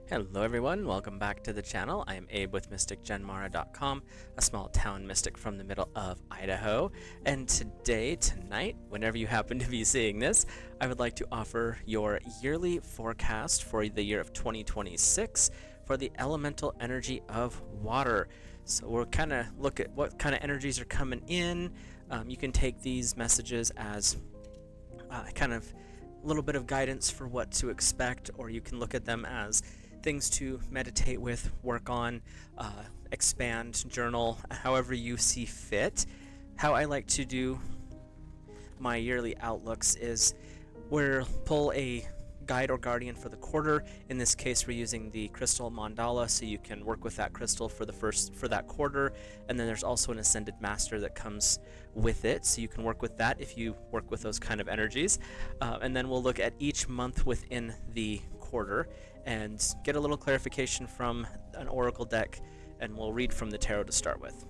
Hello everyone, welcome back to the channel. I am Abe with MysticGenMara.com, a small town mystic from the middle of Idaho. And tonight, whenever you happen to be seeing this, I would like to offer your yearly forecast for the year of 2026 for the elemental energy of water. So we'll kind of look at what kind of energies are coming in. You can take these messages as kind of a little bit of guidance for what to expect, or you can look at them as things to meditate with, work on, expand, journal, however you see fit. How I like to do my yearly outlooks is we'll pull a guide or guardian for the quarter. In this case, we're using the crystal mandala, so you can work with that crystal for that quarter. And then there's also an ascended master that comes with it, so you can work with that if you work with those kind of energies. And then we'll look at each month within the quarter and get a little clarification from an oracle deck, and we'll read from the tarot to start with.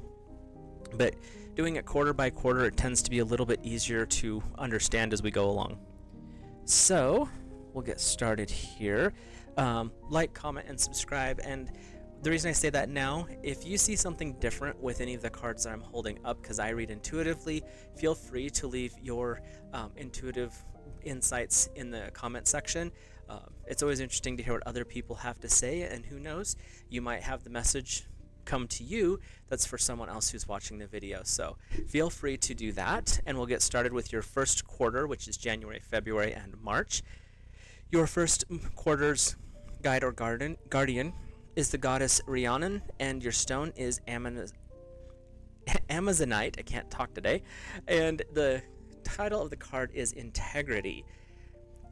But doing it quarter by quarter, it tends to be a little bit easier to understand as we go along. So we'll get started here. Like, comment, and subscribe. And the reason I say that now, if you see something different with any of the cards that I'm holding up, because I read intuitively, feel free to leave your intuitive insights in the comment section. It's always interesting to hear what other people have to say, and who knows, you might have the message come to you that's for someone else who's watching the video. So feel free to do that, and we'll get started with your first quarter, which is January, February, and March. Your first quarter's guide or guardian is the goddess Rhiannon, and your stone is Amazonite. I can't talk today. And the title of the card is Integrity.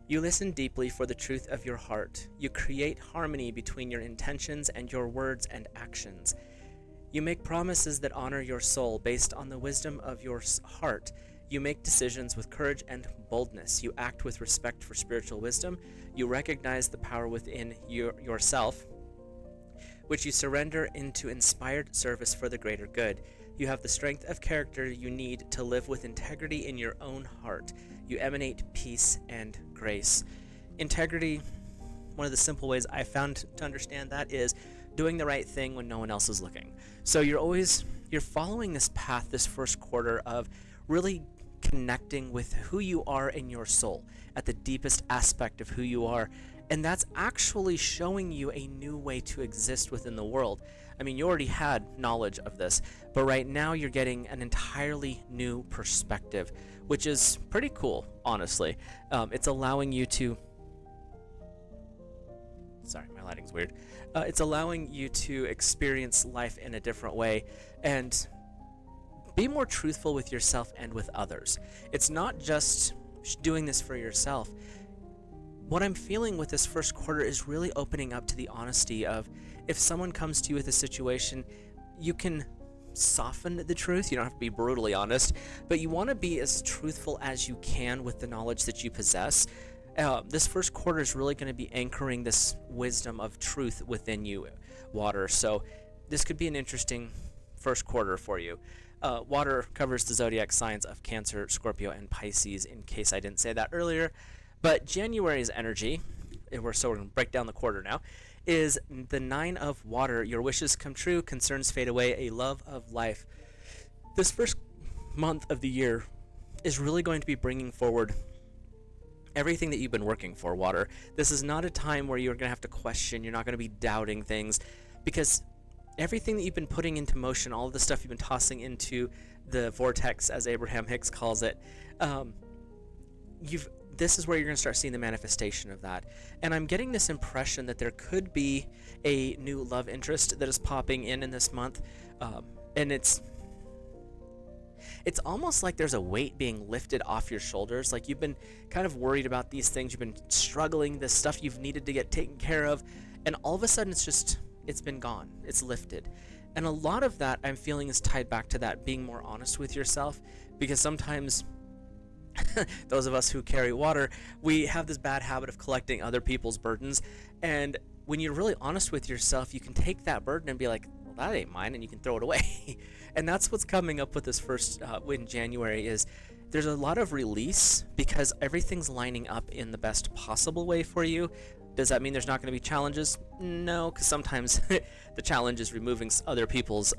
You listen deeply for the truth of your heart. You create harmony between your intentions and your words and actions. You make promises that honor your soul based on the wisdom of your heart. You make decisions with courage and boldness. You act with respect for spiritual wisdom. You recognize the power within yourself, which you surrender into inspired service for the greater good. You have the strength of character you need to live with integrity in your own heart. You emanate peace and grace. Integrity, one of the simple ways I found to understand that is doing the right thing when no one else is looking. So you're following this path this first quarter of really connecting with who you are in your soul, at the deepest aspect of who you are. And that's actually showing you a new way to exist within the world. I mean, you already had knowledge of this, but right now you're getting an entirely new perspective, which is pretty cool, honestly. It's allowing you to... Sorry, my lighting's weird. It's allowing you to experience life in a different way and be more truthful with yourself and with others. It's not just doing this for yourself. What I'm feeling with this first quarter is really opening up to the honesty of, if someone comes to you with a situation, you can soften the truth. You don't have to be brutally honest, but you want to be as truthful as you can with the knowledge that you possess. This first quarter is really going to be anchoring this wisdom of truth within you, water. So this could be an interesting first quarter for you. Water covers the zodiac signs of Cancer, Scorpio, and Pisces, in case I didn't say that earlier. But January's energy, we're going to break down the quarter now, is the 9 of water. Your wishes come true, concerns fade away, a love of life. This first month of the year is really going to be bringing forward everything that you've been working for, water. This is not a time where you're going to have to question, you're not going to be doubting things, because everything that you've been putting into motion, all of the stuff you've been tossing into the vortex, as Abraham Hicks calls it, this is where you're going to start seeing the manifestation of that. And I'm getting this impression that there could be a new love interest that is popping in this month. And it's almost like there's a weight being lifted off your shoulders. Like you've been kind of worried about these things. You've been struggling, this stuff you've needed to get taken care of. And all of a sudden it's been gone. It's lifted. And a lot of that I'm feeling is tied back to that being more honest with yourself, because sometimes those of us who carry water, we have this bad habit of collecting other people's burdens. And when you're really honest with yourself, you can take that burden and be like, well, that ain't mine, and you can throw it away. And that's what's coming up with this first in January, is there's a lot of release because everything's lining up in the best possible way for you. Does that mean there's not going to be challenges? No, because sometimes the challenge is removing other people's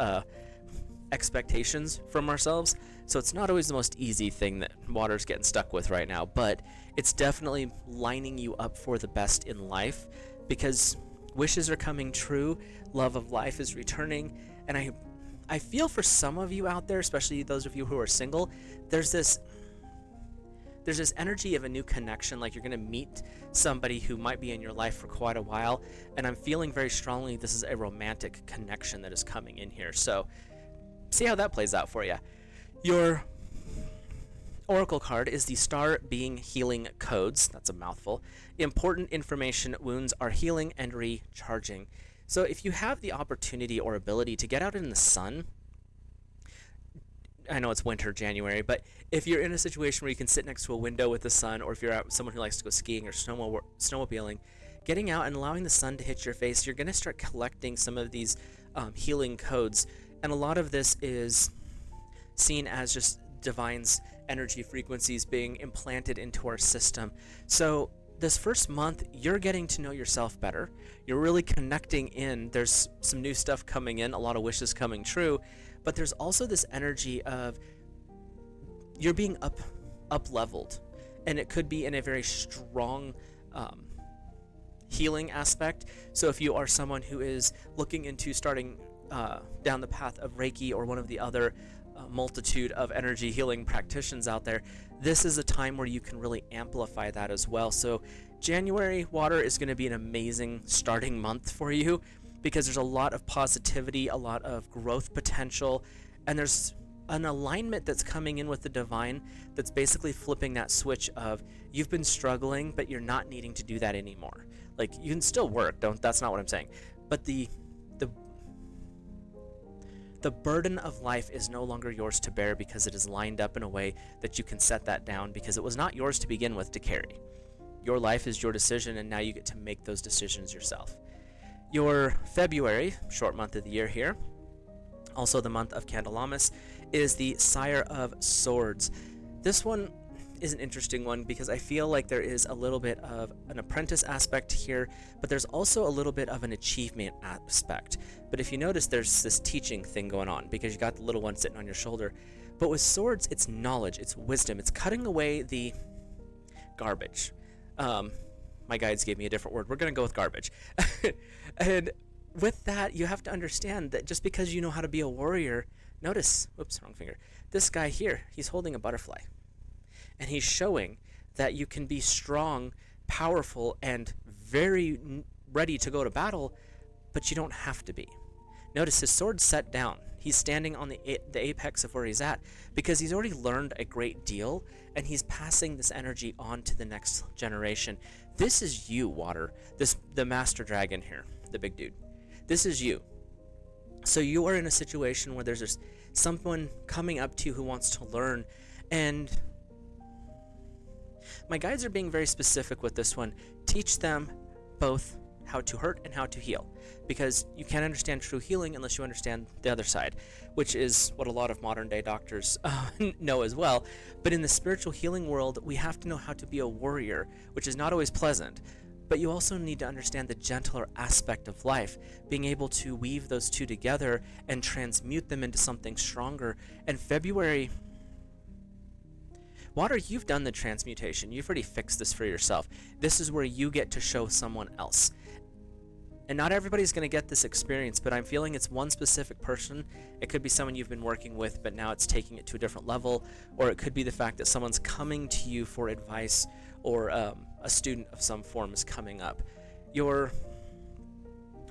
expectations from ourselves. So it's not always the most easy thing that water's getting stuck with right now, but it's definitely lining you up for the best in life, because wishes are coming true, love of life is returning, and I feel for some of you out there, especially those of you who are single, there's this energy of a new connection, like you're going to meet somebody who might be in your life for quite a while, and I'm feeling very strongly this is a romantic connection that is coming in here. So see how that plays out for you. Your oracle card is the Star Being Healing Codes. That's a mouthful. Important information: wounds are healing and recharging. So if you have the opportunity or ability to get out in the sun, I know it's winter, January, but if you're in a situation where you can sit next to a window with the sun, or if you're someone who likes to go skiing or snowmobiling, getting out and allowing the sun to hit your face, you're going to start collecting some of these healing codes. And a lot of this is seen as just divine's energy frequencies being implanted into our system. So this first month, you're getting to know yourself better. You're really connecting in. There's some new stuff coming in, a lot of wishes coming true, but there's also this energy of you're being up leveled, and it could be in a very strong healing aspect. So if you are someone who is looking into starting down the path of Reiki or one of the other multitude of energy healing practitioners out there, this is a time where you can really amplify that as well. So January, water is going to be an amazing starting month for you, because there's a lot of positivity, a lot of growth potential, and there's an alignment that's coming in with the divine that's basically flipping that switch of you've been struggling, but you're not needing to do that anymore. Like, you can still work, that's not what I'm saying, but the burden of life is no longer yours to bear, because it is lined up in a way that you can set that down, because it was not yours to begin with to carry. Your life is your decision, and now you get to make those decisions yourself. Your February, short month of the year here, also the month of Candlemas, is the Sire of Swords. This one is an interesting one, because I feel like there is a little bit of an apprentice aspect here, but there's also a little bit of an achievement aspect. But if you notice, there's this teaching thing going on, because you got the little one sitting on your shoulder. But with swords, it's knowledge, it's wisdom, it's cutting away the garbage. My guides gave me a different word. We're going to go with garbage. And with that, you have to understand that just because you know how to be a warrior, notice, whoops, wrong finger. This guy here, he's holding a butterfly. And he's showing that you can be strong, powerful, and very ready to go to battle, but you don't have to be. Notice his sword's set down. He's standing on the apex of where he's at, because he's already learned a great deal, and he's passing this energy on to the next generation. This is you, Water. The Master Dragon here, the big dude. This is you. So you are in a situation where there's just someone coming up to you who wants to learn, and my guides are being very specific with this one. Teach them both how to hurt and how to heal, because you can't understand true healing unless you understand the other side, which is what a lot of modern day doctors know as well. But in the spiritual healing world, we have to know how to be a warrior, which is not always pleasant, but you also need to understand the gentler aspect of life, being able to weave those two together and transmute them into something stronger. And February, Water, you've done the transmutation. You've already fixed this for yourself. This is where you get to show someone else. And not everybody's going to get this experience, but I'm feeling it's one specific person. It could be someone you've been working with, but now it's taking it to a different level. Or it could be the fact that someone's coming to you for advice, or a student of some form is coming up. Your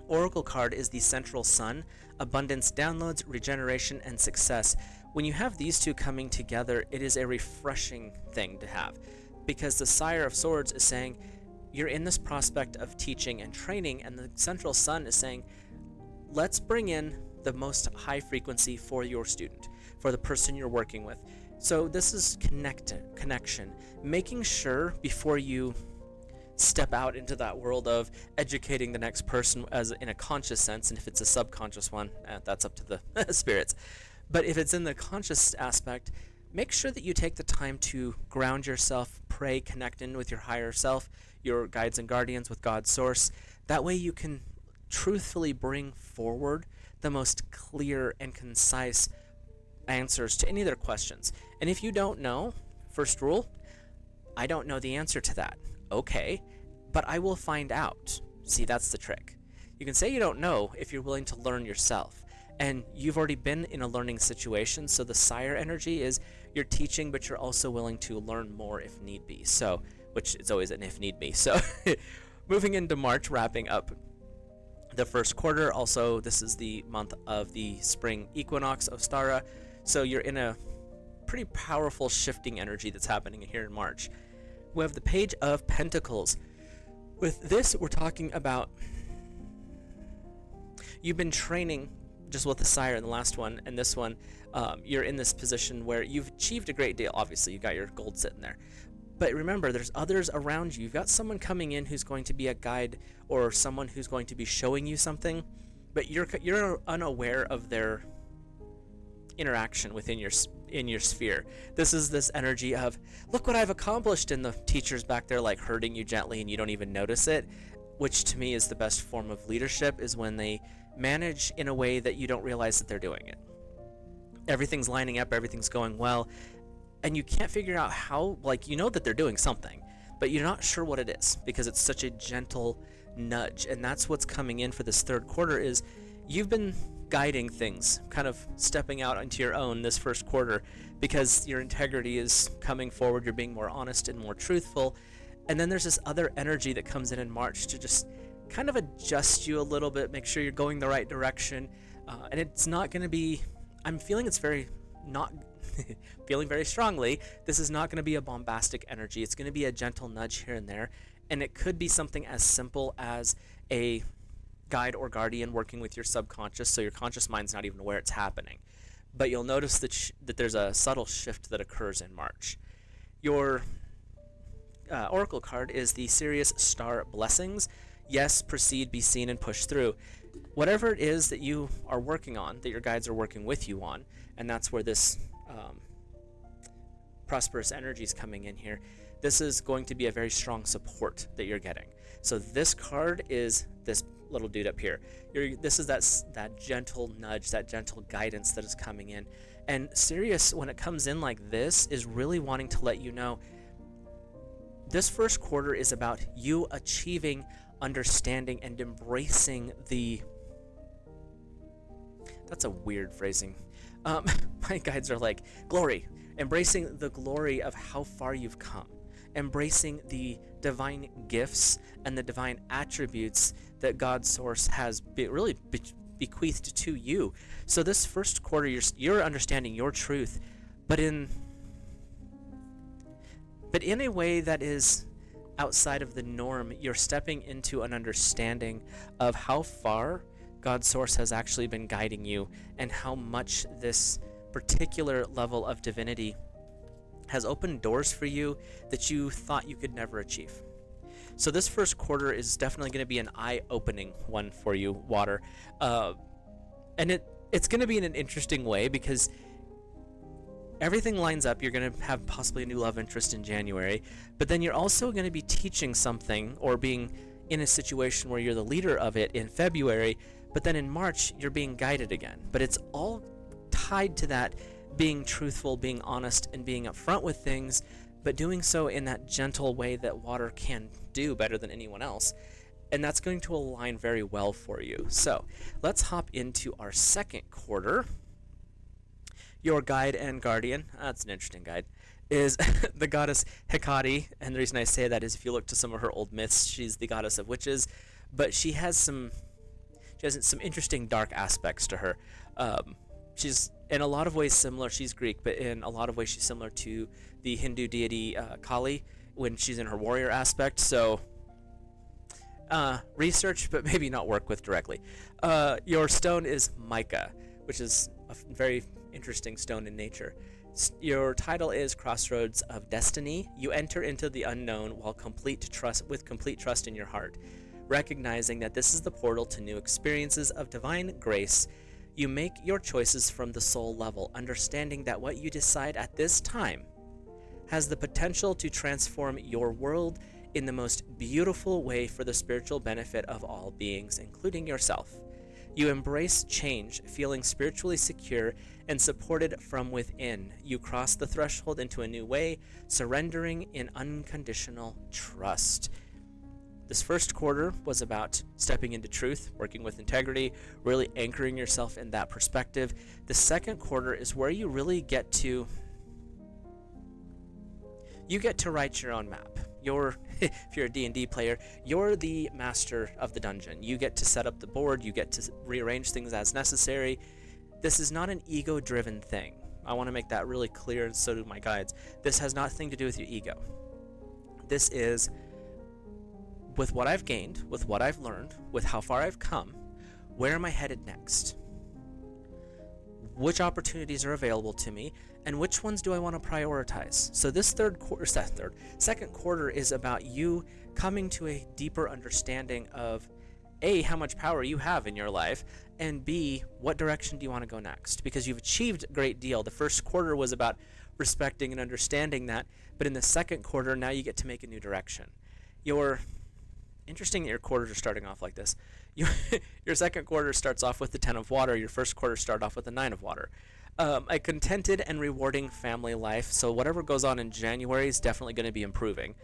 oracle card is the Central Sun: abundance, downloads, regeneration, and success. When you have these two coming together, it is a refreshing thing to have, because the Sire of Swords is saying you're in this prospect of teaching and training, and the Central Sun is saying, let's bring in the most high frequency for your student, for the person you're working with. So this is connection, making sure before you step out into that world of educating the next person as in a conscious sense, and if it's a subconscious one, that's up to the spirits. But if it's in the conscious aspect, make sure that you take the time to ground yourself, pray, connect in with your higher self. your guides and guardians, with God's source. That way you can truthfully bring forward the most clear and concise answers to any of their questions. And if you don't know, first rule, I don't know the answer to that. Okay, but I will find out. See, that's the trick. You can say you don't know if you're willing to learn yourself. And you've already been in a learning situation, so the sire energy is you're teaching, but you're also willing to learn more if need be. So, which is always an if need be. So, moving into March, wrapping up the first quarter. Also, this is the month of the spring equinox, Ostara. So you're in a pretty powerful shifting energy that's happening here in March. We have the Page of Pentacles. With this, we're talking about you've been training just with the sire in the last one, and this one, you're in this position where you've achieved a great deal. Obviously, you got your gold sitting there. But remember, there's others around you. You've got someone coming in who's going to be a guide or someone who's going to be showing you something, but you're unaware of their interaction within your sphere. This is this energy of, look what I've accomplished, and the teacher's back there like hurting you gently and you don't even notice it, which to me is the best form of leadership, is when they manage in a way that you don't realize that they're doing it. Everything's lining up, everything's going well, and you can't figure out how, like, you know that they're doing something, but you're not sure what it is because it's such a gentle nudge. And that's what's coming in for this third quarter, is you've been guiding things, kind of stepping out into your own this first quarter because your integrity is coming forward, you're being more honest and more truthful. And then there's this other energy that comes in March to just kind of adjust you a little bit, make sure you're going the right direction. And it's not going to be, I'm feeling it's very not feeling very strongly, this is not going to be a bombastic energy. It's going to be a gentle nudge here and there. And it could be something as simple as a guide or guardian working with your subconscious, so your conscious mind's not even aware it's happening. But you'll notice that there's a subtle shift that occurs in March. Your oracle card is the Sirius Star Blessings. Yes, proceed, be seen, and push through. Whatever it is that you are working on, that your guides are working with you on, and that's where this prosperous energy is coming in here. This is going to be a very strong support that you're getting. So this card is this little dude up here. This is that gentle nudge, that gentle guidance that is coming in. And Sirius, when it comes in like this, is really wanting to let you know this first quarter is about you achieving understanding and embracing the... That's a weird phrasing. My guides are like, glory. Embracing the glory of how far you've come. Embracing the divine gifts and the divine attributes that God's source has really bequeathed to you. So this first quarter, you're understanding your truth, but in a way that is outside of the norm. You're stepping into an understanding of how far God's source has actually been guiding you, and how much this particular level of divinity has opened doors for you that you thought you could never achieve. So this first quarter is definitely going to be an eye-opening one for you, Water. And it's going to be in an interesting way because everything lines up. You're going to have possibly a new love interest in January, but then you're also going to be teaching something or being in a situation where you're the leader of it in February, but then in March, you're being guided again. But it's all tied to that being truthful, being honest, and being upfront with things, but doing so in that gentle way that Water can do better than anyone else. And that's going to align very well for you. So let's hop into our second quarter. Your guide and guardian, that's an interesting guide, is the goddess Hecate. And the reason I say that is if you look to some of her old myths, she's the goddess of witches, but she has some interesting dark aspects to her. She's in a lot of ways similar. She's Greek, but in a lot of ways she's similar to the Hindu deity Kali when she's in her warrior aspect. So research, but maybe not work with directly. Your stone is mica, which is a very interesting stone in nature. Your title is Crossroads of Destiny. You enter into the unknown with complete trust in your heart, recognizing that this is the portal to new experiences of divine grace. You make your choices from the soul level, understanding that what you decide at this time has the potential to transform your world in the most beautiful way for the spiritual benefit of all beings, including yourself. You embrace change, feeling spiritually secure and supported from within. You cross the threshold into a new way, surrendering in unconditional trust. This first quarter was about stepping into truth, working with integrity, really anchoring yourself in that perspective. The second quarter is where you really get to write your own map. If you're a D&D player, you're the master of the dungeon. You get to set up the board, you get to rearrange things as necessary. This is not an ego-driven thing. I want to make that really clear, and so do my guides. This has nothing to do with your ego. This is with what I've gained, with what I've learned, with how far I've come, where am I headed next? Which opportunities are available to me, and which ones do I want to prioritize? So this second quarter is about you coming to a deeper understanding of A, how much power you have in your life, and B, what direction do you want to go next? Because you've achieved a great deal. The first quarter was about respecting and understanding that, but in the second quarter, now you get to make a new direction. Interesting that your quarters are starting off like this. Your second quarter starts off with the 10 of water. Your first quarter started off with the 9 of water. A contented and rewarding family life. So whatever goes on in January is definitely going to be improving.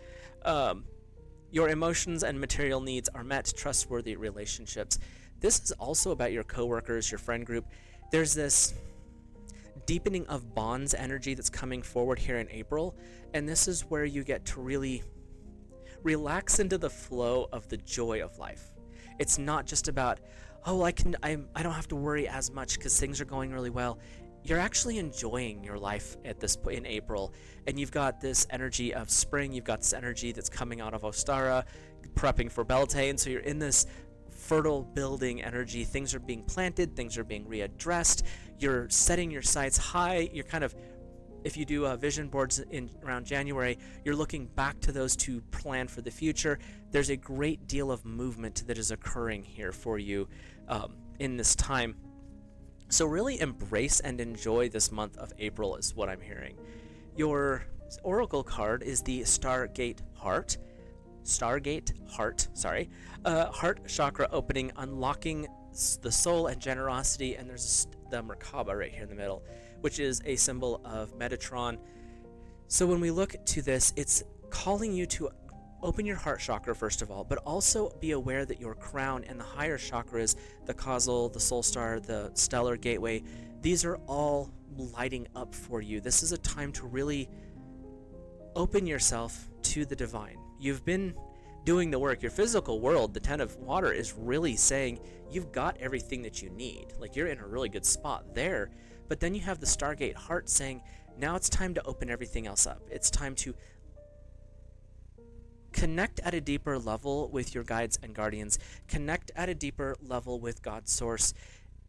Your emotions and material needs are met. Trustworthy relationships. This is also about your coworkers, your friend group. There's this deepening of bonds energy that's coming forward here in April. And this is where you get to really relax into the flow of the joy of life. It's not just about, I don't have to worry as much because things are going really well. You're actually enjoying your life at this point in April, and you've got this energy of spring. You've got this energy that's coming out of Ostara, prepping for Beltane. So you're in this fertile building energy. Things are being planted. Things are being readdressed. You're setting your sights high. You're kind of, if you do vision boards around January, you're looking back to those to plan for the future. There's a great deal of movement that is occurring here for you in this time. So really embrace and enjoy this month of April is what I'm hearing. Your oracle card is the Stargate Heart. Heart chakra opening, unlocking the soul and generosity, and there's the Merkaba right here in the middle, which is a symbol of Metatron. So when we look to this, it's calling you to open your heart chakra first of all, but also be aware that your crown and the higher chakras, the causal, the soul star, the stellar gateway, these are all lighting up for you. This is a time to really open yourself to the divine. You've been doing the work. Your physical world, the 10 of water, is really saying you've got everything that you need. Like, you're in a really good spot there. But then you have the Stargate Heart saying, now it's time to open everything else up. It's time to connect at a deeper level with your guides and guardians. Connect at a deeper level with God's source.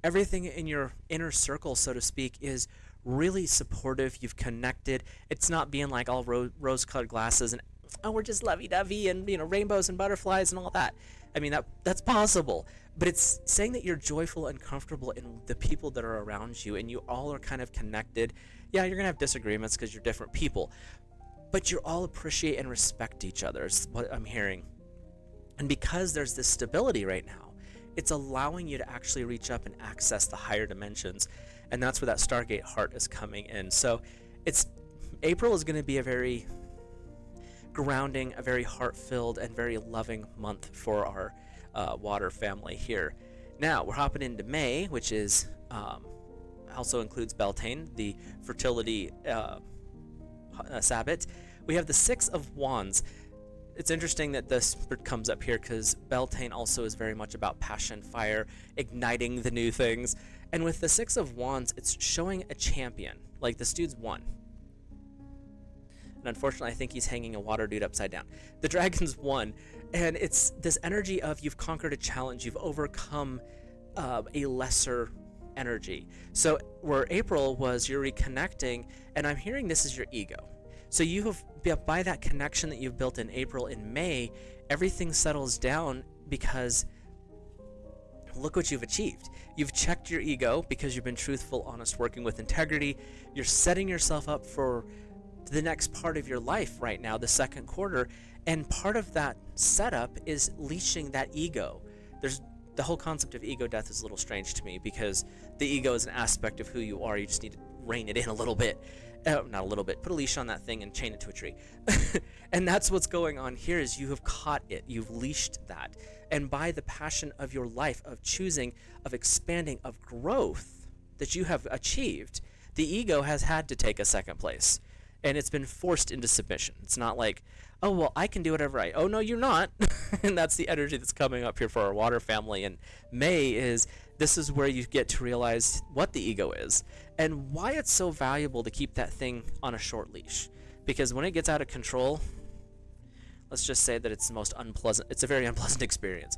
Everything in your inner circle, so to speak, is really supportive. You've connected. It's not being like all rose-colored glasses and, oh, we're just lovey-dovey and, rainbows and butterflies and all that. I mean, that's possible. But it's saying that you're joyful and comfortable in the people that are around you, and you all are kind of connected. Yeah, you're going to have disagreements because you're different people, but you all appreciate and respect each other is what I'm hearing. And because there's this stability right now, it's allowing you to actually reach up and access the higher dimensions. And that's where that Stargate Heart is coming in. So April is going to be a very grounding, a very heart-filled, and very loving month for our water family here. Now, we're hopping into May, which is also includes Beltane, the fertility Sabbath. We have the 6 of Wands. It's interesting that this comes up here because Beltane also is very much about passion, fire, igniting the new things. And with the 6 of Wands, it's showing a champion. Like, this dude's won. And unfortunately, I think he's hanging a water dude upside down. The dragon's won. And it's this energy of you've conquered a challenge. You've overcome a lesser energy. So where April was, you're reconnecting. And I'm hearing this is your ego. So you have, by that connection that you've built in April, in May, everything settles down because look what you've achieved. You've checked your ego because you've been truthful, honest, working with integrity. You're setting yourself up for the next part of your life right now, the second quarter. And part of that setup is leashing that ego. There's the whole concept of ego death is a little strange to me, because the ego is an aspect of who you are. You just need to rein it in a little bit. Not a little bit. Put a leash on that thing and chain it to a tree. And that's what's going on here, is you have caught it. You've leashed that. And by the passion of your life, of choosing, of expanding, of growth that you have achieved, the ego has had to take a second place. And it's been forced into submission. It's not like, oh, well, I can do whatever oh, no, you're not. And that's the energy that's coming up here for our water family. And May this is where you get to realize what the ego is and why it's so valuable to keep that thing on a short leash. Because when it gets out of control, let's just say that it's a very unpleasant experience.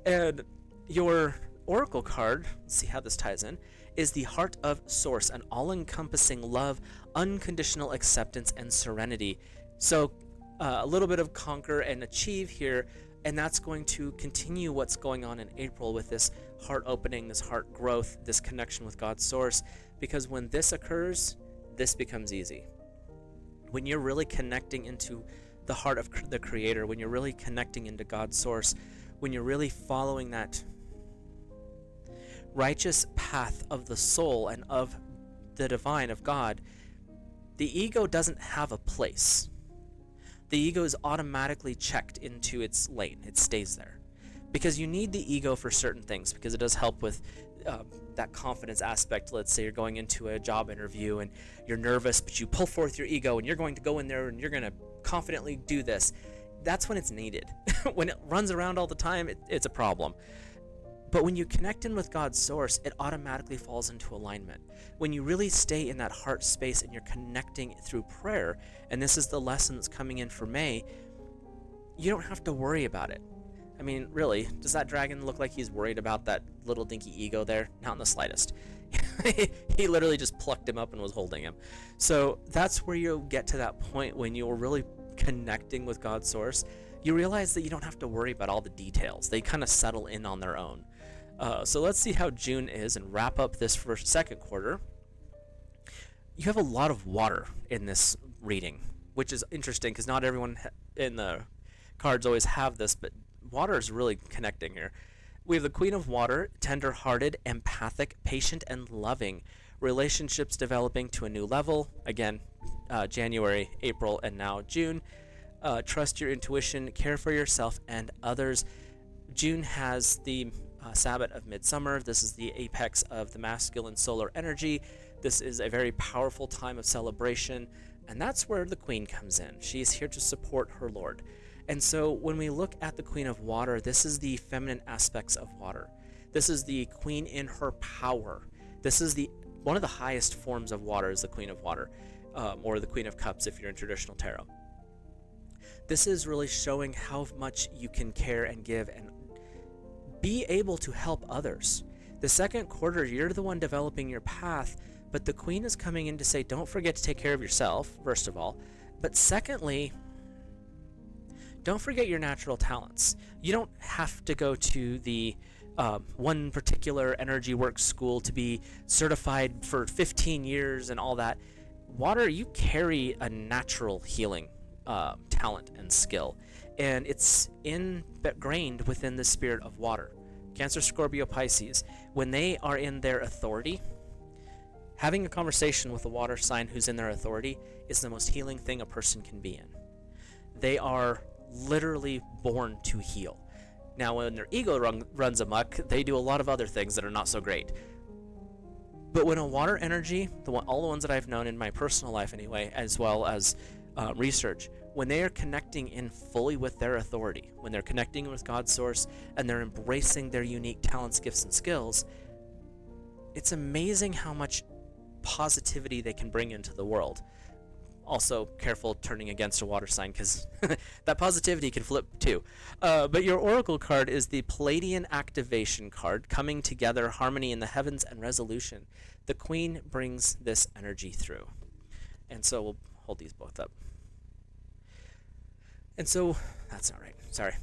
And your oracle card, let's see how this ties in, is the Heart of Source, an all-encompassing love, unconditional acceptance, and serenity. So a little bit of conquer and achieve here, and that's going to continue what's going on in April with this heart opening, this heart growth, this connection with God's source, because when this occurs, this becomes easy. When you're really connecting into the heart of the Creator, when you're really connecting into God's source, when you're really following that righteous path of the soul and of the divine, of God, the ego doesn't have a place. The ego is automatically checked into its lane. It stays there. Because you need the ego for certain things, because it does help with that confidence aspect. Let's say you're going into a job interview and you're nervous, but you pull forth your ego and you're going to go in there and you're going to confidently do this. That's when it's needed. When it runs around all the time, it's a problem. But when you connect in with God's source, it automatically falls into alignment. When you really stay in that heart space and you're connecting through prayer, and this is the lesson that's coming in for May, you don't have to worry about it. I mean, really, does that dragon look like he's worried about that little dinky ego there? Not in the slightest. He literally just plucked him up and was holding him. So that's where you'll get to that point when you're really connecting with God's source. You realize that you don't have to worry about all the details. They kind of settle in on their own. So let's see how June is and wrap up this second quarter. You have a lot of water in this reading, which is interesting because not everyone in the cards always have this, but water is really connecting here. We have the Queen of Water, tender-hearted, empathic, patient, and loving. Relationships developing to a new level. Again, January, April, and now June. Trust your intuition, care for yourself and others. June has the Sabbath of Midsummer. This is the apex of the masculine solar energy. This is a very powerful time of celebration, and that's where the Queen comes in. She's here to support her Lord. And so when we look at the Queen of Water, this is the feminine aspects of water. This is the Queen in her power. This is one of the highest forms of water is the Queen of Water, or the Queen of Cups if you're in traditional tarot. This is really showing how much you can care and give and be able to help others. The second quarter, you're the one developing your path, but the Queen is coming in to say, don't forget to take care of yourself, first of all. But secondly, don't forget your natural talents. You don't have to go to the one particular energy work school to be certified for 15 years and all that. Water, you carry a natural healing talent and skill, and it's ingrained within the spirit of water. Cancer, Scorpio, Pisces, when they are in their authority, having a conversation with a water sign who's in their authority is the most healing thing a person can be in. They are literally born to heal. Now, when their ego runs amok, they do a lot of other things that are not so great. But when a water energy, all the ones that I've known in my personal life anyway, as well as research, when they are connecting in fully with their authority, when they're connecting with God's source and they're embracing their unique talents, gifts, and skills, it's amazing how much positivity they can bring into the world. Also, careful turning against a water sign, because that positivity can flip too. But your oracle card is the Palladian activation card, coming together, harmony in the heavens, and resolution. The Queen brings this energy through. And so we'll hold these both up. And so, that's not right, sorry.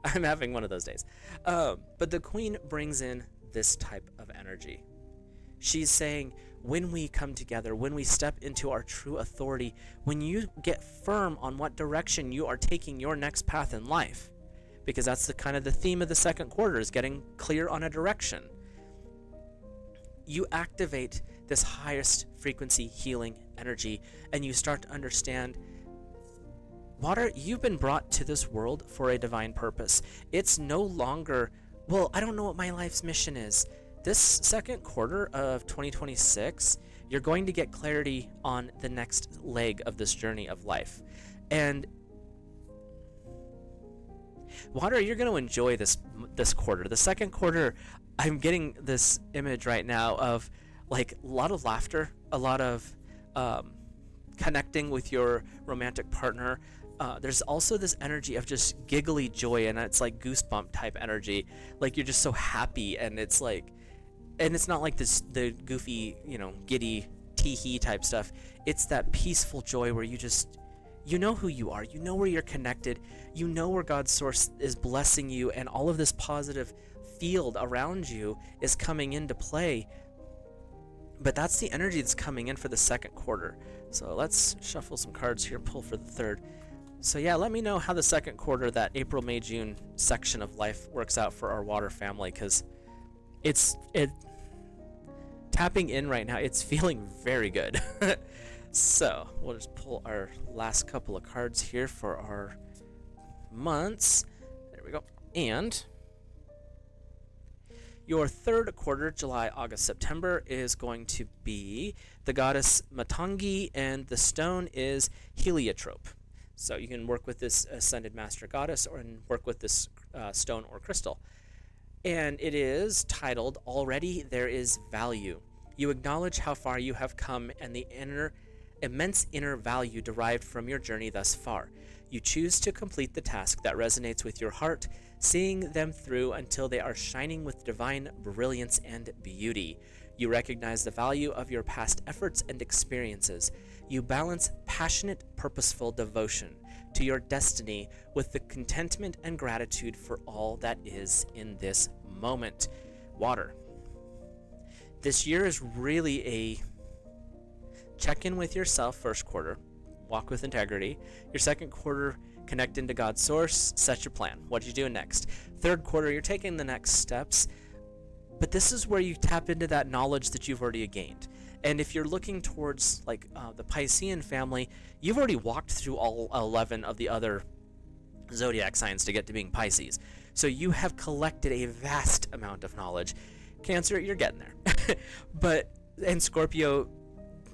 I'm having one of those days. But the Queen brings in this type of energy. She's saying, when we come together, when we step into our true authority, when you get firm on what direction you are taking your next path in life, because that's the kind of the theme of the second quarter, is getting clear on a direction. You activate this highest frequency healing energy, and you start to understand, water, you've been brought to this world for a divine purpose. It's no longer, well, I don't know what my life's mission is. This second quarter of 2026, you're going to get clarity on the next leg of this journey of life. And water, you're going to enjoy this quarter. The second quarter, I'm getting this image right now of like a lot of laughter, a lot of connecting with your romantic partner. There's also this energy of just giggly joy, and it's like goosebump type energy. Like you're just so happy, and it's like, and it's not like the goofy, giddy tee-hee type stuff. It's that peaceful joy where you know who you are, you know where you're connected, you know where God's source is blessing you, and all of this positive field around you is coming into play. But that's the energy that's coming in for the second quarter. So let's shuffle some cards here, pull for the third. So yeah, let me know how the second quarter, that April, May, June section of life works out for our water family, because it's tapping in right now. It's feeling very good. So we'll just pull our last couple of cards here for our months. There we go. And your third quarter, July, August, September, is going to be the goddess Matangi, and the stone is heliotrope. So you can work with this ascended master goddess or work with this stone or crystal. And it is titled, Already There Is Value. You acknowledge how far you have come and the immense inner value derived from your journey thus far. You choose to complete the task that resonates with your heart, seeing them through until they are shining with divine brilliance and beauty. You recognize the value of your past efforts and experiences. You balance passionate, purposeful devotion to your destiny with the contentment and gratitude for all that is in this moment. Water. This year is really a check-in with yourself first quarter, walk with integrity. Your second quarter, connect into God's source, set your plan. What are you doing next? Third quarter, you're taking the next steps, but this is where you tap into that knowledge that you've already gained. And if you're looking towards like the Piscean family, you've already walked through all 11 of the other zodiac signs to get to being Pisces. So you have collected a vast amount of knowledge. Cancer, you're getting there. And Scorpio,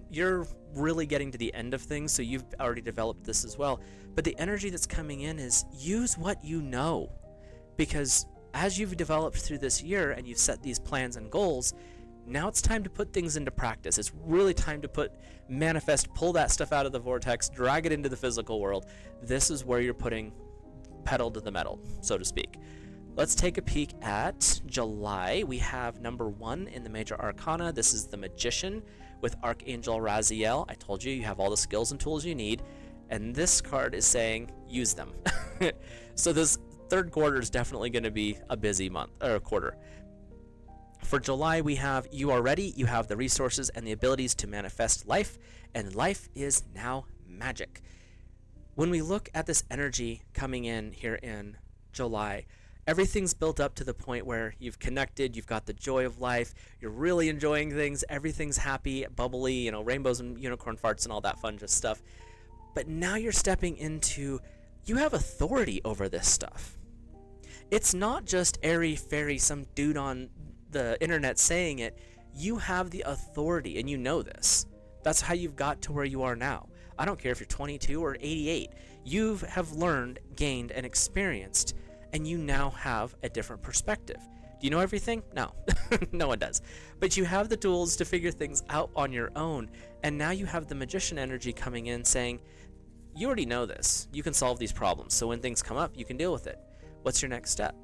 you're really getting to the end of things, so you've already developed this as well. But the energy that's coming in is use what you know, because as you've developed through this year and you've set these plans and goals, now it's time to put things into practice. It's really time to manifest, pull that stuff out of the vortex, drag it into the physical world. This is where you're putting pedal to the metal, so to speak. Let's take a peek at July. We have number 1 in the major arcana. This is the Magician with Archangel Raziel. I told you, you have all the skills and tools you need. And this card is saying, use them. So this third quarter is definitely going to be a busy month or quarter. For July, we have, you are ready. You have the resources and the abilities to manifest life, and life is now magic. When we look at this energy coming in here in July, everything's built up to the point where you've connected, you've got the joy of life, you're really enjoying things, everything's happy, bubbly, rainbows and unicorn farts and all that fun just stuff. But now you're stepping into, you have authority over this stuff. It's not just airy-fairy, some dude on the internet saying it. You have the authority, and you know this. That's how you've got to where you are now. I don't care if you're 22 or 88. You have learned, gained, and experienced, and you now have a different perspective. Do you know everything? No. No one does. But you have the tools to figure things out on your own, and now you have the magician energy coming in saying, you already know this. You can solve these problems, so when things come up, you can deal with it. What's your next step?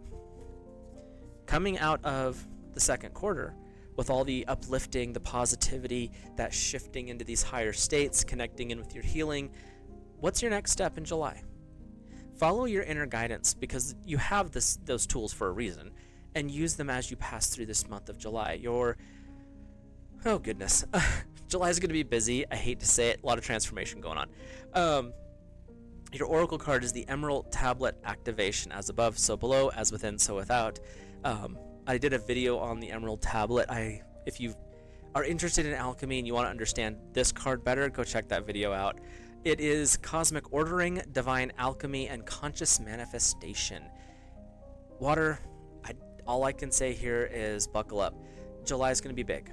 Coming out of the second quarter, with all the uplifting, the positivity, that shifting into these higher states, connecting in with your healing, what's your next step in July? Follow your inner guidance, because you have those tools for a reason, and use them as you pass through this month of July. Your Oh, goodness. July is going to be busy. I hate to say it. A lot of transformation going on. Your oracle card is the Emerald Tablet Activation. As above, so below. As within, so without. I did a video on the Emerald Tablet. If you are interested in alchemy and you want to understand this card better, go check that video out. It is cosmic ordering, divine alchemy, and conscious manifestation. Water, all I can say here is buckle up. July is going to be big,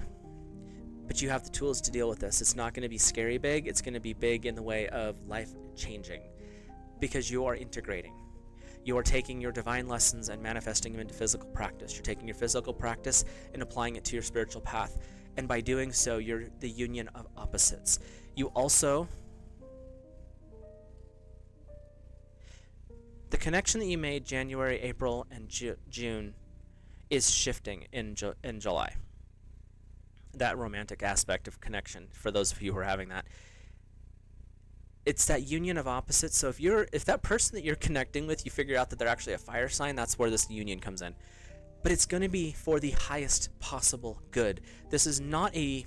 but you have the tools to deal with this. It's not going to be scary big. It's going to be big in the way of life changing, because you are integrating. You are taking your divine lessons and manifesting them into physical practice. You're taking your physical practice and applying it to your spiritual path. And by doing so, you're the union of opposites. You also, the connection that you made January, April, and June is shifting in July. That romantic aspect of connection, for those of you who are having that. It's that union of opposites. So if that person that you're connecting with, you figure out that they're actually a fire sign, that's where this union comes in. But it's going to be for the highest possible good. This is not a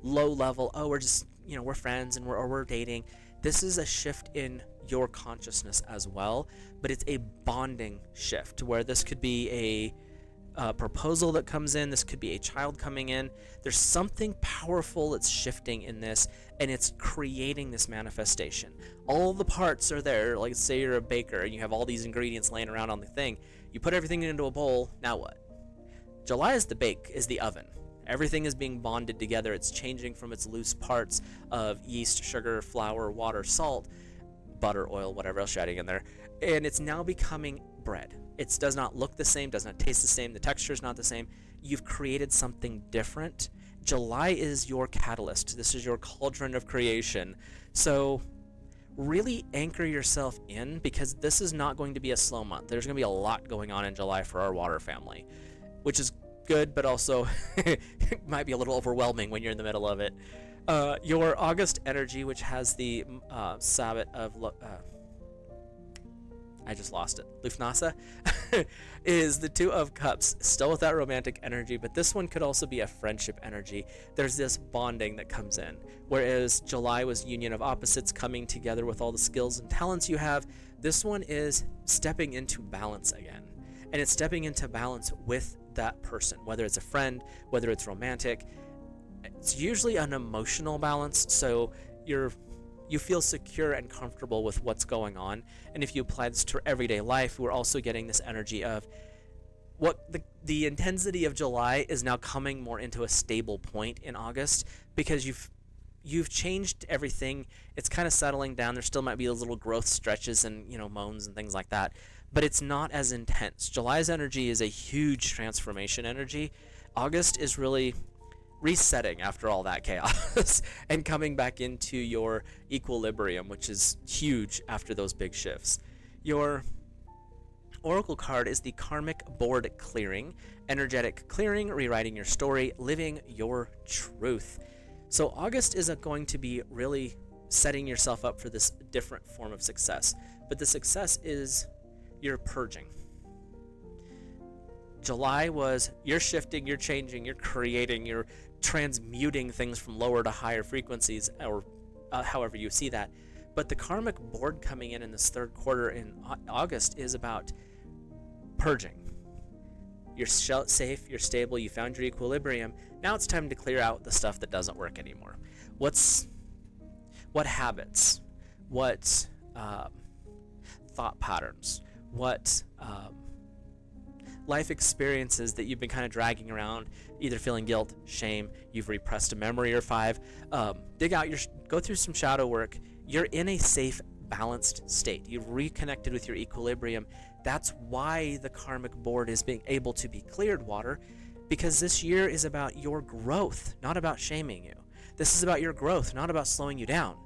low level, oh, we're just, we're friends and we're dating. This is a shift in your consciousness as well, but it's a bonding shift where this could be a proposal that comes in. This could be a child coming in. There's something powerful that's shifting in this, and it's creating this manifestation. All the parts are there. Like, say you're a baker and you have all these ingredients laying around on the thing. You put everything into a bowl. Now what? July is the oven. Everything is being bonded together. It's changing from its loose parts of yeast, sugar, flour, water, salt, butter, oil, whatever else you're adding in there, and it's now becoming bread. It does not look the same, does not taste the same, the texture is not the same. You've created something different. July is your catalyst. This is your cauldron of creation. So really anchor yourself in, because this is not going to be a slow month. There's going to be a lot going on in July for our water family, which is good, but also might be a little overwhelming when you're in the middle of it. Your August energy, which has the Sabbath of I just lost it. Lufthansa is the Two of Cups, still with that romantic energy, but this one could also be a friendship energy. There's this bonding that comes in, whereas July was union of opposites coming together with all the skills and talents you have. This one is stepping into balance again, and it's stepping into balance with that person, whether it's a friend, whether it's romantic. It's usually an emotional balance, so you feel secure and comfortable with what's going on. And if you apply this to everyday life, we're also getting this energy of what the intensity of July is now coming more into a stable point in August, because you've changed everything. It's kind of settling down. There still might be those little growth stretches and moans and things like that, but it's not as intense. July's energy is a huge transformation energy. August is really resetting after all that chaos and coming back into your equilibrium, which is huge after those big shifts. Your oracle card is the karmic board clearing, energetic clearing, rewriting your story, living your truth. So August is going to be really setting yourself up for this different form of success, but the success is you're purging. July was you're shifting, you're changing, you're creating, you're transmuting things from lower to higher frequencies, or however you see that. But the karmic board coming in this third quarter in August is about purging. You're safe, you're stable, you found your equilibrium. Now it's time to clear out the stuff that doesn't work anymore. What habits, what thought patterns, what life experiences that you've been kind of dragging around, either feeling guilt, shame, you've repressed a memory or 5. Go through some shadow work. You're in a safe, balanced state. You've reconnected with your equilibrium. That's why the karmic board is being able to be cleared, water, because this year is about your growth, not about shaming you. This is about your growth, not about slowing you down.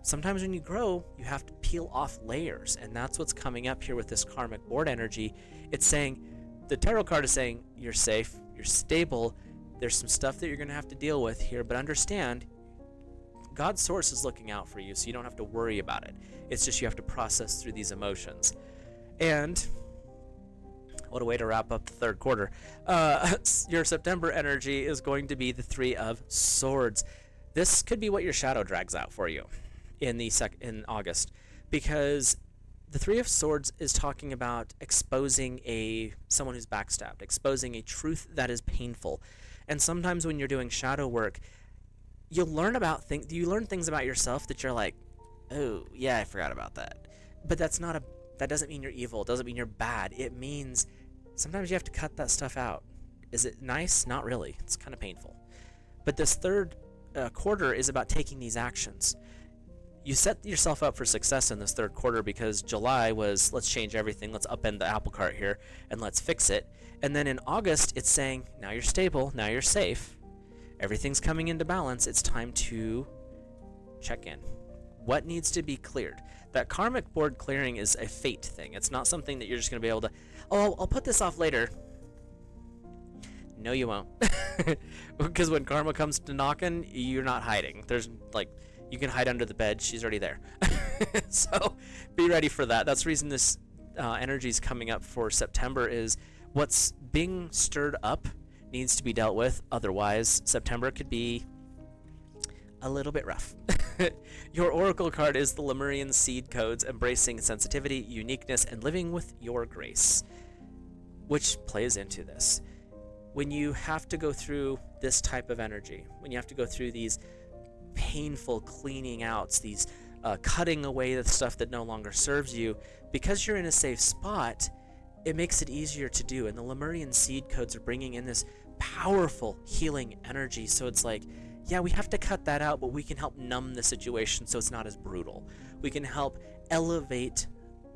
Sometimes when you grow, you have to peel off layers, and that's what's coming up here with this karmic board energy. It's saying, the tarot card is saying, you're safe, you're stable, there's some stuff that you're going to have to deal with here, but understand, God's source is looking out for you, so you don't have to worry about it. It's just you have to process through these emotions. And What a way to wrap up the third quarter. Your September energy is going to be the Three of Swords. This could be what your shadow drags out for you in August, because the Three of Swords is talking about exposing someone who's backstabbed, exposing a truth that is painful. And sometimes when you're doing shadow work, you learn things about yourself that you're like, oh yeah, I forgot about that. But that doesn't mean you're evil. It doesn't mean you're bad. It means sometimes you have to cut that stuff out. Is it nice? Not really. It's kind of painful. But this third quarter is about taking these actions. You set yourself up for success in this third quarter because July was, let's change everything, let's upend the apple cart here, and let's fix it. And then in August, it's saying, now you're stable, now you're safe, everything's coming into balance, it's time to check in. What needs to be cleared? That karmic board clearing is a fate thing. It's not something that you're just going to be able to, oh, I'll put this off later. No, you won't. Because when karma comes to knocking, you're not hiding. You can hide under the bed. She's already there. So be ready for that. That's the reason this energy is coming up for September, is what's being stirred up needs to be dealt with. Otherwise, September could be a little bit rough. Your oracle card is the Lemurian Seed Codes, embracing sensitivity, uniqueness, and living with your grace, which plays into this. When you have to go through this type of energy, when you have to go through these painful cleaning outs, these cutting away the stuff that no longer serves you, because you're in a safe spot, it makes it easier to do. And the Lemurian Seed Codes are bringing in this powerful healing energy. So it's like, yeah, we have to cut that out, but we can help numb the situation so it's not as brutal. We can help elevate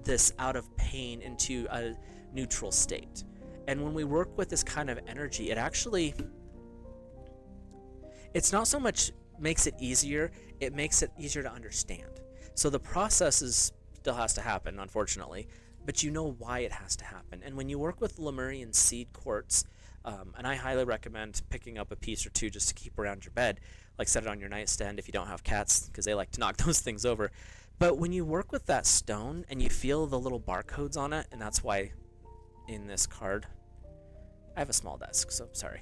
this out of pain into a neutral state. And when we work with this kind of energy, it's not so much makes it easier, it makes it easier to understand. So the process still has to happen, unfortunately, but you know why it has to happen. And when you work with Lemurian seed quartz, and I highly recommend picking up a piece or two just to keep around your bed, like set it on your nightstand if you don't have cats, because they like to knock those things over. But when you work with that stone and you feel the little barcodes on it, and that's why in this card, I have a small desk, so sorry.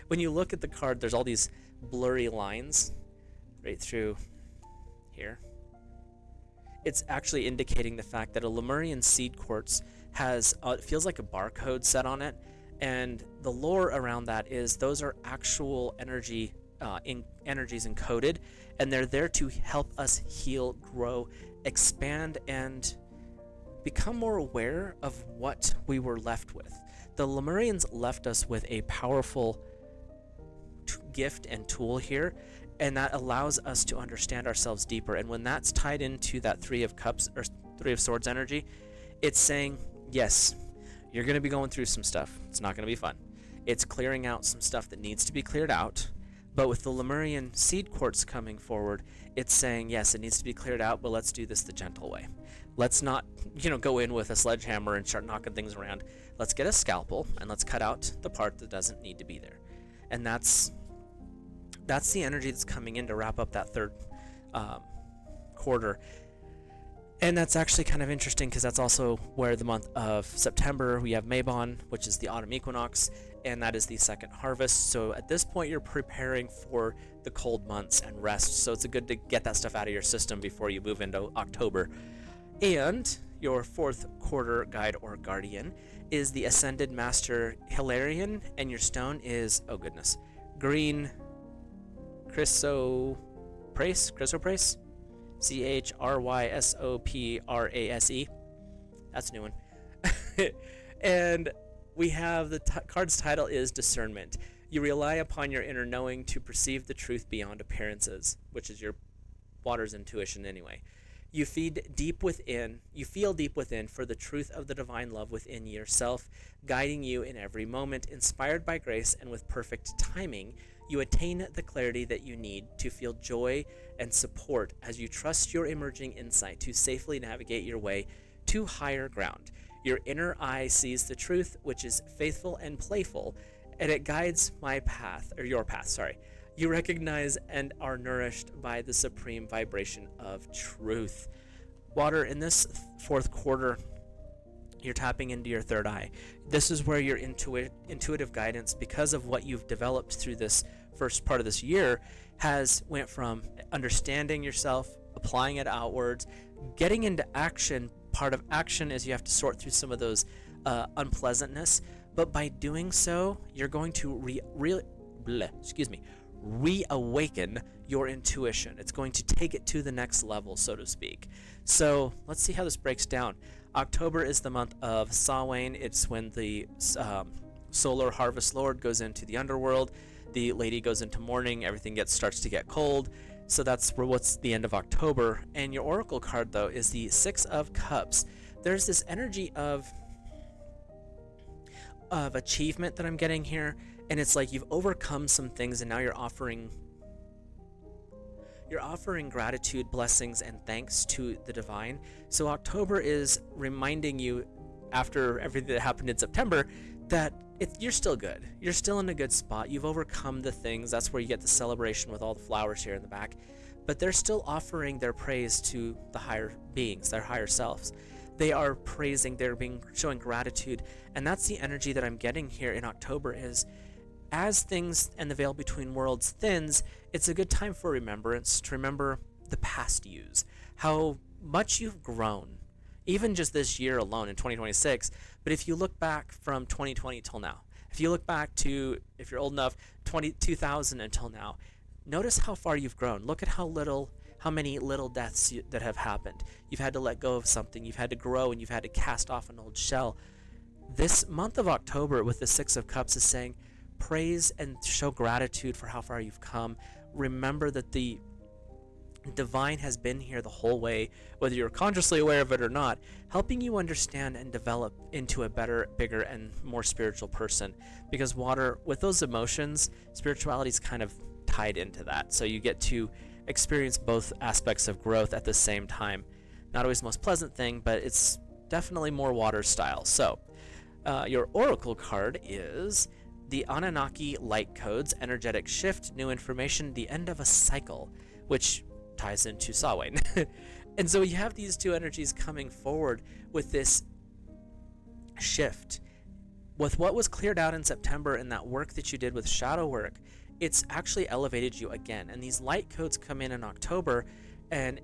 When you look at the card, there's all these blurry lines right through here. It's actually indicating the fact that a Lemurian seed quartz has, it feels like a barcode set on it, and the lore around that is those are actual energies encoded, and they're there to help us heal, grow, expand, and become more aware of what we were left with. The Lemurians left us with a powerful gift and tool here, and that allows us to understand ourselves deeper. And when that's tied into that Three of Cups or Three of Swords energy, it's saying, yes, you're going to be going through some stuff. It's not going to be fun. It's clearing out some stuff that needs to be cleared out. But with the Lemurian seed quartz coming forward, it's saying, yes, it needs to be cleared out, but let's do this the gentle way. Let's not, go in with a sledgehammer and start knocking things around. Let's get a scalpel and let's cut out the part that doesn't need to be there. And that's the energy that's coming in to wrap up that third quarter. And that's actually kind of interesting because that's also where the month of September we have Mabon, which is the autumn equinox, and that is the second harvest. So at this point you're preparing for the cold months and rest. So it's good to get that stuff out of your system before you move into October. And your fourth quarter guide or guardian is the Ascended Master Hilarion, and your stone is, oh goodness, green chrysoprase, CHRYSOPRASE. That's a new one. And we have the card's title is Discernment. You rely upon your inner knowing to perceive the truth beyond appearances, which is your water's intuition anyway. You feel deep within for the truth of the divine love within yourself, guiding you in every moment. Inspired by grace and with perfect timing, you attain the clarity that you need to feel joy and support as you trust your emerging insight to safely navigate your way to higher ground. Your inner eye sees the truth, which is faithful and playful, and it guides your path. You recognize and are nourished by the supreme vibration of truth. Water, in this fourth quarter, You're tapping into your third eye. This is where your intuitive guidance, because of what you've developed through this first part of this year, has went from understanding yourself, applying it outwards, getting into action. Part of action is you have to sort through some of those unpleasantness, but by doing so, you're going to reawaken your intuition. It's going to take it to the next level, so to speak. So let's see how this breaks down. October is the month of Samhain. It's when the solar harvest lord goes into the underworld. The lady goes into mourning. Everything starts to get cold. So that's what's the end of October. And your oracle card, though, is the Six of Cups. There's this energy of achievement that I'm getting here, and it's like you've overcome some things, and now you're offering gratitude, blessings, and thanks to the divine. So October is reminding you, after everything that happened in September, that you're still good. You're still in a good spot. You've overcome the things. That's where you get the celebration with all the flowers here in the back. But they're still offering their praise to the higher beings, their higher selves. They are praising, showing gratitude. And that's the energy that I'm getting here in October is, as things and the veil between worlds thins, it's a good time for remembrance, to remember the past yous, how much you've grown, even just this year alone in 2026. But if you look back from 2020 till now, if you look back to, if you're old enough, 2000 until now, notice how far you've grown. Look at how many little deaths that have happened. You've had to let go of something, you've had to grow, and you've had to cast off an old shell. This month of October with the Six of Cups is saying, praise and show gratitude for how far you've come. Remember that the divine has been here the whole way, whether you're consciously aware of it or not, helping you understand and develop into a better, bigger, and more spiritual person. Because water, with those emotions, spirituality is kind of tied into that. So you get to experience both aspects of growth at the same time. Not always the most pleasant thing, but it's definitely more water style. So your oracle card is the Anunnaki Light Codes, Energetic Shift, New Information, the End of a Cycle, which ties into Samhain. And so you have these two energies coming forward with this shift. With what was cleared out in September and that work that you did with shadow work, it's actually elevated you again. And these light codes come in October, and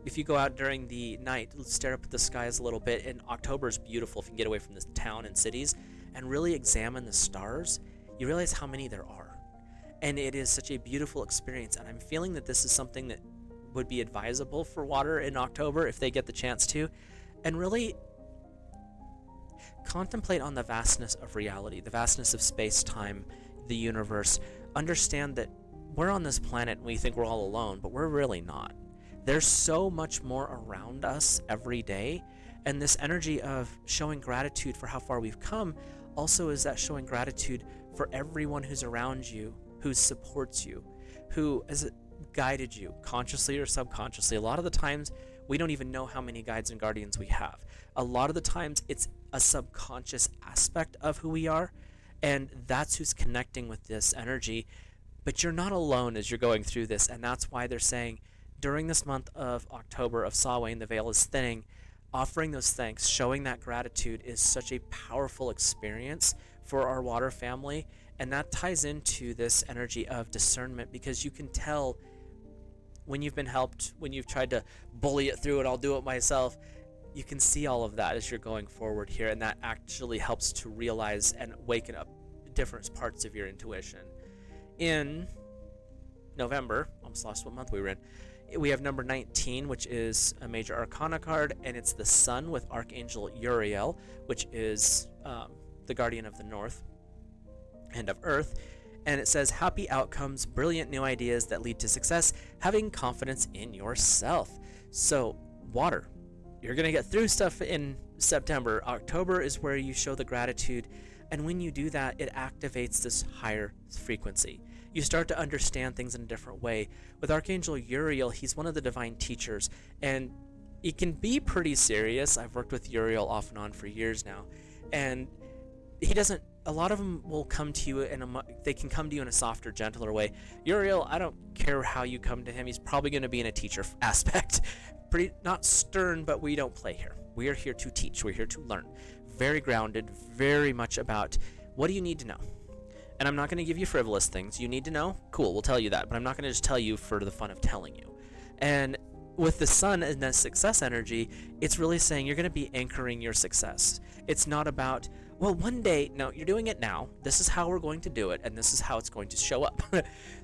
if you go out during the night, stare up at the skies a little bit, and October is beautiful if you can get away from this town and cities and really examine the stars, you realize how many there are. And it is such a beautiful experience, and I'm feeling that this is something that would be advisable for water in October if they get the chance to, and really contemplate on the vastness of reality, the vastness of space-time, the universe. Understand that we're on this planet and we think we're all alone, but we're really not. There's so much more around us every day, and this energy of showing gratitude for how far we've come also is that showing gratitude for everyone who's around you, who supports you, who has guided you consciously or subconsciously. A lot of the times we don't even know how many guides and guardians we have. A lot of the times it's a subconscious aspect of who we are, and that's who's connecting with this energy. But you're not alone as you're going through this, and that's why they're saying during this month of October of Samhain, the veil is thinning. Offering those thanks, showing that gratitude is such a powerful experience for our water family, and that ties into this energy of discernment, because you can tell when you've been helped, when you've tried to bully it through and I'll do it myself. You can see all of that as you're going forward here, and that actually helps to realize and waken up different parts of your intuition. In November, almost lost what month we were in, we have number 19, which is a major arcana card, and it's the Sun with Archangel Uriel, which is the guardian of the North and of Earth. And it says, happy outcomes, brilliant new ideas that lead to success, having confidence in yourself. So, water. You're going to get through stuff in September. October is where you show the gratitude, and when you do that, it activates this higher frequency. You start to understand things in a different way. With Archangel Uriel, he's one of the divine teachers, and it can be pretty serious. I've worked with Uriel off and on for years now, and a lot of them will come to you they can come to you in a softer, gentler way. Uriel, I don't care how you come to him, he's probably going to be in a teacher aspect. Pretty, not stern, but we don't play here. We are here to teach. We're here to learn. Very grounded, very much about what do you need to know. And I'm not going to give you frivolous things. You need to know? Cool, we'll tell you that. But I'm not going to just tell you for the fun of telling you. And with the sun and the success energy, it's really saying you're going to be anchoring your success. It's not about, well, one day, no, you're doing it now. This is how we're going to do it, and this is how it's going to show up.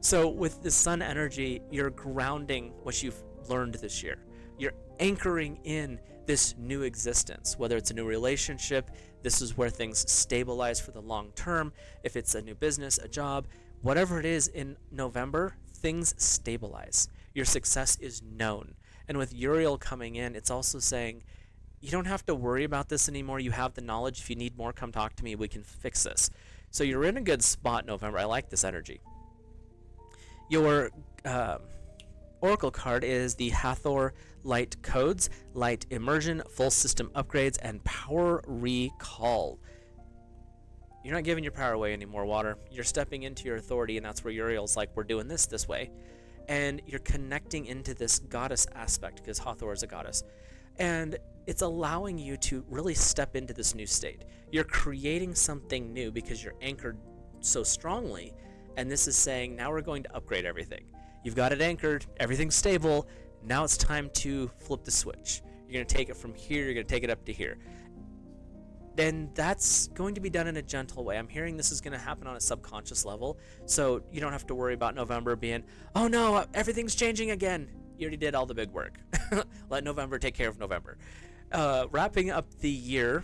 So with the sun energy, you're grounding what you've learned this year. You're anchoring in this new existence, whether it's a new relationship, this is where things stabilize for the long term. If it's a new business, a job, whatever it is in November, things stabilize. Your success is known. And with Uriel coming in, it's also saying, you don't have to worry about this anymore. You have the knowledge. If you need more, come talk to me. We can fix this. So you're in a good spot, November. I like this energy. Your Oracle card is the Hathor Light Codes, Light Immersion, Full System Upgrades, and Power Recall. You're not giving your power away anymore, Water. You're stepping into your authority, and that's where Uriel's like, we're doing this way. And you're connecting into this goddess aspect, because Hathor is a goddess. And it's allowing you to really step into this new state. You're creating something new because you're anchored so strongly, and this is saying, now we're going to upgrade everything. You've got it anchored, everything's stable, now it's time to flip the switch. You're going to take it from here, you're going to take it up to here. And that's going to be done in a gentle way. I'm hearing this is going to happen on a subconscious level, so you don't have to worry about November being, oh no, everything's changing again. You already did all the big work. Let November take care of November. Wrapping up the year,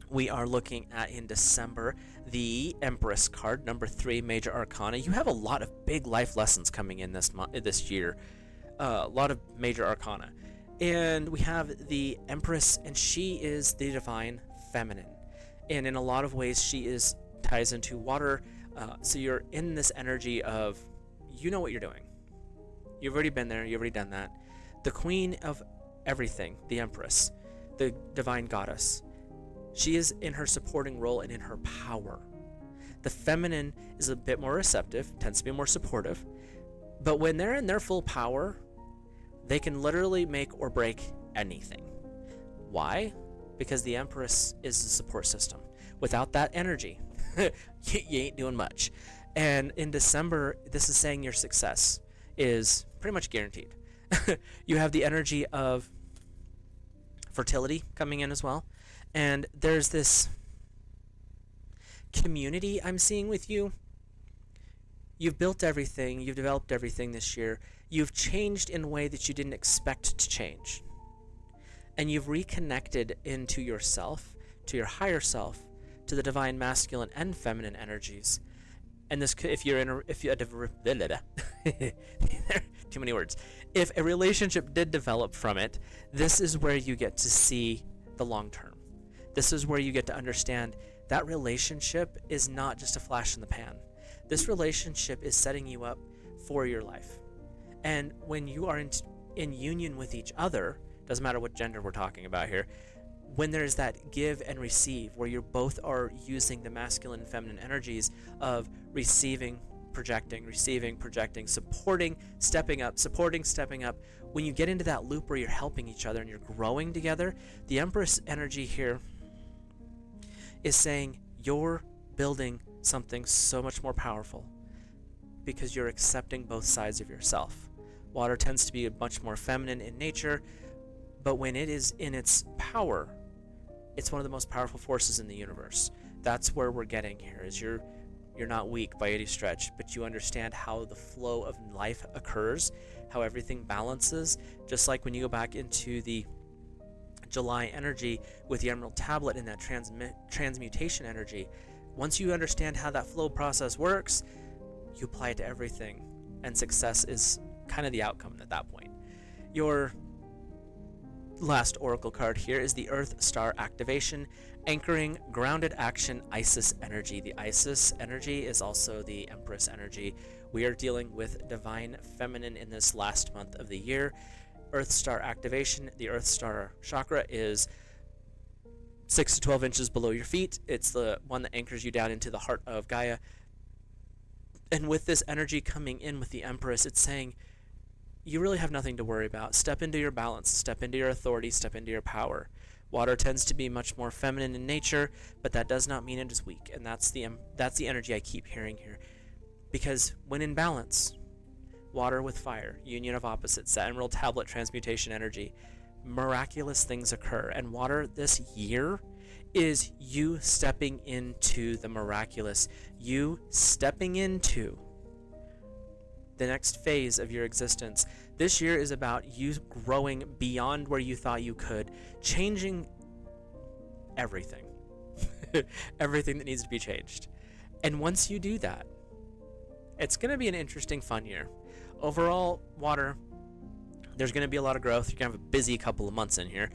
we are looking at in December the Empress card, number 3, Major Arcana. You have a lot of big life lessons coming in this year. A lot of Major Arcana. And we have the Empress, and she is the divine feminine. And in a lot of ways, she ties into water. So you're in this energy of, you know what you're doing. You've already been there. You've already done that. The queen of everything, the Empress, the divine goddess. She is in her supporting role and in her power. The feminine is a bit more receptive, tends to be more supportive. But when they're in their full power, they can literally make or break anything. Why? Because the Empress is the support system. Without that energy, you ain't doing much. And in December, this is saying your success is pretty much guaranteed. You have the energy of fertility coming in as well. And there's this community I'm seeing with you. You've built everything. You've developed everything this year. You've changed in a way that you didn't expect to change. And you've reconnected into yourself, to your higher self, to the divine masculine and feminine energies. And this, too many words. If a relationship did develop from it, this is where you get to see the long term. This is where you get to understand that relationship is not just a flash in the pan. This relationship is setting you up for your life. And when you are in union with each other, doesn't matter what gender we're talking about here, when there's that give and receive, where you both are using the masculine and feminine energies of receiving, projecting, supporting, stepping up, supporting, stepping up, when you get into that loop where you're helping each other and you're growing together, the Empress energy here is saying you're building something so much more powerful because you're accepting both sides of yourself. Water tends to be much more feminine in nature, but when it is in its power, it's one of the most powerful forces in the universe. That's where we're getting here, is you're not weak by any stretch, but you understand how the flow of life occurs, how everything balances, just like when you go back into the July energy with the Emerald Tablet and that transmutation energy. Once you understand how that flow process works, you apply it to everything, and success is kind of the outcome at that point. Your last oracle card here is the Earth Star Activation, anchoring grounded action Isis energy. The Isis energy is also the Empress energy. We are dealing with divine feminine in this last month of the year. Earth Star Activation, the Earth Star chakra is 6 to 12 inches below your feet. It's the one that anchors you down into the heart of Gaia. And with this energy coming in with the Empress, it's saying you really have nothing to worry about. Step into your balance, step into your authority, step into your power. Water tends to be much more feminine in nature, but that does not mean it is weak, and that's the energy I keep hearing here. Because when in balance, water with fire, union of opposites, that emerald tablet transmutation energy, miraculous things occur. And water this year is you stepping into the miraculous, you stepping into the next phase of your existence. This year is about you growing beyond where you thought you could, changing everything. Everything that needs to be changed. And once you do that, it's going to be an interesting, fun year. Overall, water, there's going to be a lot of growth. You're going to have a busy couple of months in here.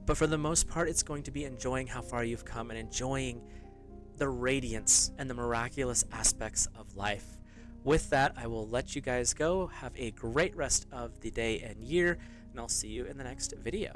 But for the most part, it's going to be enjoying how far you've come and enjoying the radiance and the miraculous aspects of life. With that, I will let you guys go. Have a great rest of the day and year, and I'll see you in the next video.